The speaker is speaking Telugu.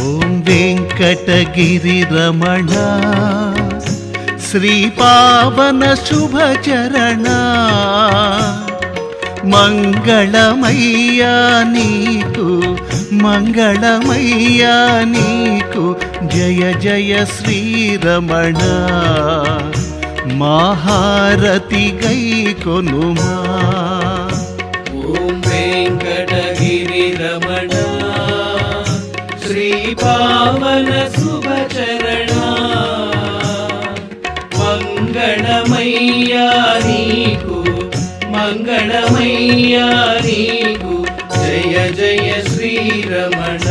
ఓం వెంకటగిరి రమణ శ్రీపావన శుభచరణ మంగళమయ్యా నీకు మంగళమయ్యా నీకు జయ జయ శ్రీరమణ మహారతి గై కొనుమా. ఓం వెంకటగిరి రమణ శ్రీపావన శుభచరణ మంగళమయ్యా నీకు మంగళమయ్యా నీకు జయ జయ శ్రీరమణ.